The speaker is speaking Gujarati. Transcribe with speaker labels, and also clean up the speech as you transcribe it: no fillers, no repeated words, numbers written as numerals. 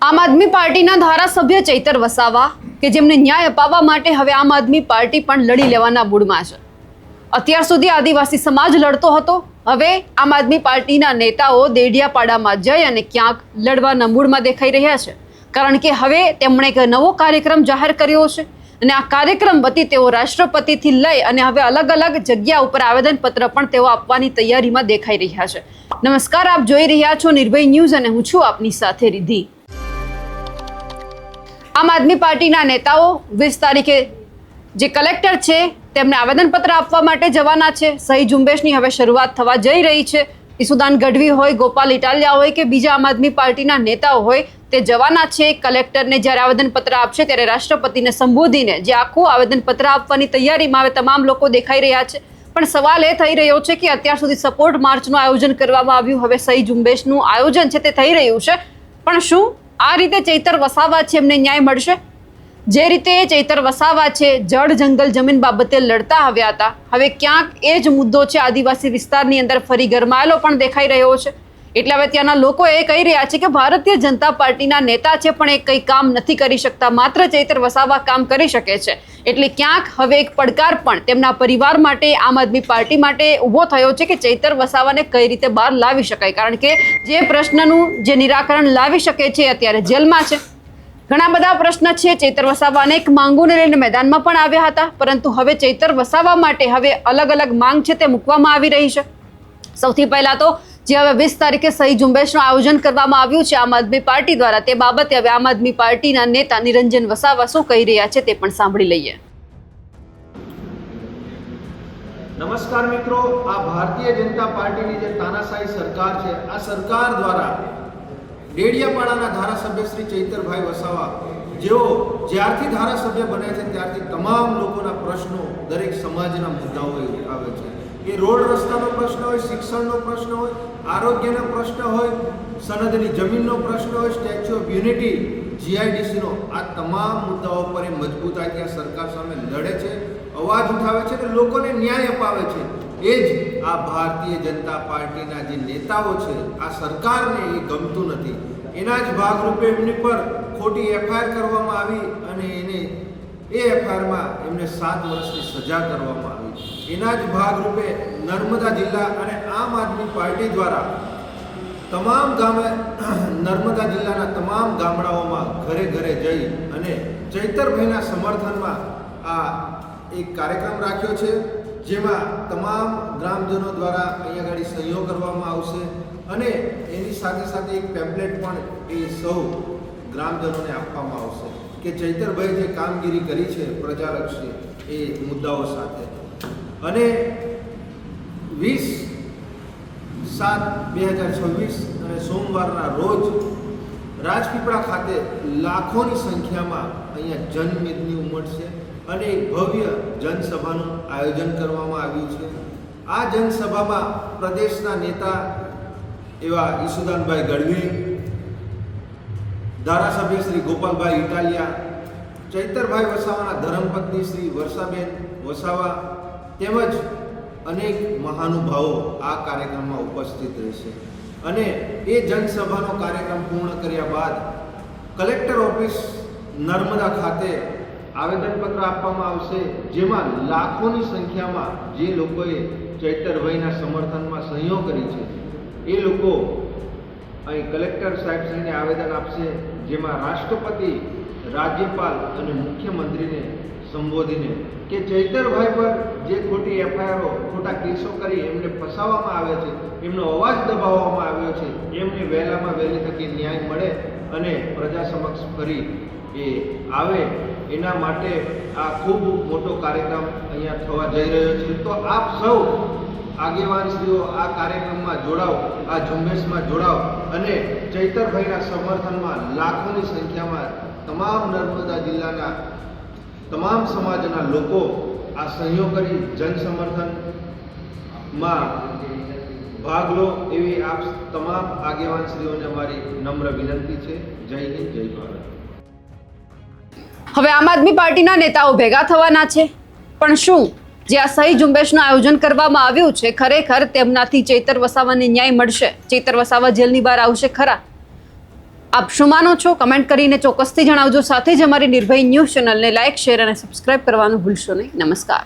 Speaker 1: આમ આદમી પાર્ટીના ધારાસભ્ય ચૈતર વસાવા કે જેમને ન્યાય અપાવવા માટે હવે આમ આદમી પાર્ટી પણ લડી લેવાના મૂડમાં છે। અત્યાર સુધી આદિવાસી સમાજ લડતો હતો, હવે આમ આદમી પાર્ટીના નેતાઓ દેડિયાપાડામાં જઈ અને ક્યાંક લડવાના મૂડમાં દેખાઈ રહ્યા છે, કારણ કે હવે તેમણે એક નવો કાર્યક્રમ જાહેર કર્યો છે અને આ કાર્યક્રમ વતી તેઓ રાષ્ટ્રપતિથી લઈ અને હવે અલગ અલગ જગ્યા ઉપર આવેદનપત્ર પણ તેઓ આપવાની તૈયારીમાં દેખાઈ રહ્યા છે। નમસ્કાર, આપ જોઈ રહ્યા છો નિર્ભય ન્યૂઝ અને હું છું આપની સાથે રિદ્ધિ। આમ આદમી પાર્ટીના નેતાઓ 20 તારીખે જે કલેક્ટર છે તેમને આવેદનપત્ર આપવા માટે જવાના છે। સહી ઝુંબેશની હવે શરૂઆત થવા જઈ રહી છે। ઈસુદાન ગઢવી હોય, ગોપાલ ઇટાલિયા હોય કે બીજા આમ આદમી પાર્ટીના નેતાઓ હોય તે જવાના છે। કલેક્ટરને જ્યારે આવેદનપત્ર આપશે ત્યારે રાષ્ટ્રપતિને સંબોધીને જે આખું આવેદનપત્ર આપવાની તૈયારીમાં હવે તમામ લોકો દેખાઈ રહ્યા છે। પણ સવાલ એ થઈ રહ્યો છે કે અત્યાર સુધી સપોર્ટ માર્ચનું આયોજન કરવામાં આવ્યું, હવે સહી ઝુંબેશનું આયોજન છે તે થઈ રહ્યું છે, પણ શું આ રીતે ચૈતર વસાવા છે એમને ન્યાય મળશે? જે રીતે ચૈતર વસાવા છે જળ જંગલ જમીન બાબતે લડતા આવ્યા હતા, હવે ક્યાંક એ જ મુદ્દો છે આદિવાસી વિસ્તારની અંદર ફરી ગરમાયેલો પણ દેખાઈ રહ્યો છે। એટલે હવે ત્યાંના લોકો એ કહી રહ્યા છે કે ભારતીય જનતા પાર્ટીના નેતા છે પણ એ કંઈ કામ નથી કરી શકતા, માત્ર ચૈતર વસાવા કામ કરી શકે છે। એટલે ક્યાંક હવે એક પડકાર પણ તેમના પરિવાર માટે, આમ આદમી પાર્ટી માટે ઊભો થયો છે કે ચૈતર વસાવાને કઈ રીતે બહાર લાવી શકાય, કારણ કે જે પ્રશ્નનું જે નિરાકરણ લાવી શકે છે અત્યારે જેલમાં છે। ઘણા બધા પ્રશ્ન છે। ચૈતર વસાવા અનેક માંગોને લઈને મેદાનમાં પણ આવ્યા હતા, પરંતુ હવે ચૈતર વસાવા માટે હવે અલગ અલગ માંગ છે તે મૂકવામાં આવી રહી છે। સૌથી પહેલા તો જે હવે 20 તારીખે સહી ઝુંબેશનું આયોજન કરવામાં આવ્યું છે આમ આદમી પાર્ટી દ્વારા, તે બાબતે હવે આમ આદમી પાર્ટીના નેતા નિરંજન વસાવા શું કહી રહ્યા છે તે પણ સાંભળી લઈએ।
Speaker 2: નમસ્કાર મિત્રો, આ ભારતીય જનતા પાર્ટીની જે તાનાશાહી સરકાર છે, આ સરકાર દ્વારા ડેડિયાપાડાના ધારાસભ્ય શ્રી ચૈતરભાઈ વસાવા જેઓ જ્યારથી ધારાસભ્ય બન્યા છે ત્યારથી તમામ લોકોના પ્રશ્નો, દરેક સમાજના મુદ્દાઓ આવે છે। એ રોડ રસ્તાનો પ્રશ્ન હોય, શિક્ષણનો પ્રશ્ન હોય, આરોગ્યનો પ્રશ્ન હોય, સનદની જમીનનો પ્રશ્ન હોય, સ્ટેચ્યુ ઓફ યુનિટી, જીઆઈડીસીનો, આ તમામ મુદ્દાઓ પર એ મજબૂતાઈથી આ સરકાર સામે લડે છે, અવાજ ઉઠાવે છે અને લોકોને ન્યાય અપાવે છે। એ જ આ ભારતીય જનતા પાર્ટીના જે નેતાઓ છે, આ સરકારને એ ગમતું નથી। એના જ ભાગરૂપે એમની પર ખોટી એફઆઈઆર કરવામાં આવી અને એ એફઆઈઆરમાં એમને 7 વર્ષની સજા કરવામાં આવી। એના જ ભાગરૂપે નર્મદા જિલ્લા અને આમ આદમી પાર્ટી દ્વારા તમામ નર્મદા જિલ્લાના તમામ ગામડાઓમાં ઘરે ઘરે જઈ અને ચૈતરભાઈના સમર્થનમાં આ એક કાર્યક્રમ રાખ્યો છે, જેમાં તમામ ગ્રામજનો દ્વારા અહીંયા આગળ સહીઓ કરવામાં આવશે અને એની સાથે સાથે એક પેમ્પલેટ પણ એ સૌ ગ્રામજનોને આપવામાં આવશે કે ચૈતરભાઈ જે કામગીરી કરી છે પ્રજાલક્ષી એ મુદ્દાઓ સાથે। અને 20/7/2026 અને સોમવારના રોજ રાજપીપળા ખાતે લાખોની સંખ્યામાં અહીંયા જનમેદની ઉમટશે અને એક ભવ્ય જનસભાનું આયોજન કરવામાં આવ્યું છે। આ જનસભામાં પ્રદેશના નેતા એવા ઈસુદાનભાઈ ગઢવી, ધારાસભ્ય શ્રી ગોપાલભાઈ ઇટાલિયા, ચૈતરભાઈ વસાવાના ધર્મપત્ની શ્રી વર્ષાબેન વસાવા તેમજ અનેક મહાનુભાવો આ કાર્યક્રમમાં ઉપસ્થિત રહેશે। અને એ જનસભાનો કાર્યક્રમ પૂર્ણ કર્યા બાદ કલેક્ટર ઓફિસ નર્મદા ખાતે આવેદનપત્ર આપવામાં આવશે, જેમાં લાખોની સંખ્યામાં જે લોકોએ ચૈતરભાઈના સમર્થનમાં સહીઓ કરી છે એ લોકો અહીં કલેક્ટર સાહેબશ્રીને આવેદન આપશે, જેમાં રાષ્ટ્રપતિ, રાજ્યપાલ અને મુખ્યમંત્રીને સંબોધીને કે ચૈતરભાઈ પર જે ખોટી એફઆઈઆરો, ખોટા કેસો કરી એમને ફસાવવામાં આવે છે, એમનો અવાજ દબાવવામાં આવ્યો છે, એમને વહેલામાં વહેલી તકે ન્યાય મળે અને પ્રજા સમક્ષ ફરી એ આવે, એના માટે આ ખૂબ મોટો કાર્યક્રમ અહીંયા થવા જઈ રહ્યો છે। તો આપ સૌ આગેવાનશ્રીઓ આ કાર્યક્રમમાં જોડાઓ, આ ઝુંબેશમાં જોડાઓ અને ચૈતરભાઈના સમર્થનમાં લાખોની સંખ્યામાં તમામ નર્મદા જિલ્લાના તમામ સમાજના લોકો આ સહયોગ કરી જન સમર્થનમાં ભાગ લો એવી આપ તમામ આગેવાનશ્રીઓને અમારી નમ્ર વિનંતી છે। જય હિન્દ, જય ભારત।
Speaker 1: હવે આમ આદમી પાર્ટીના નેતાઓ ભેગા થવાના છે, પણ શું જે આ સહી ઝુંબેશનું આયોજન કરવામાં આવ્યું છે ખરેખર તેમનાથી ચૈતર વસાવાને ન્યાય મળશે? ચૈતર વસાવા જેલની બહાર આવશે ખરા? આપ શું માનો છો કમેન્ટ કરીને ચોક્કસથી જણાવજો. સાથે જ અમારી નિર્ભય ન્યૂઝ ચેનલને લાઇક, શેર અને સબસ્ક્રાઇબ કરવાનું ભૂલશો નહીં. નમસ્કાર.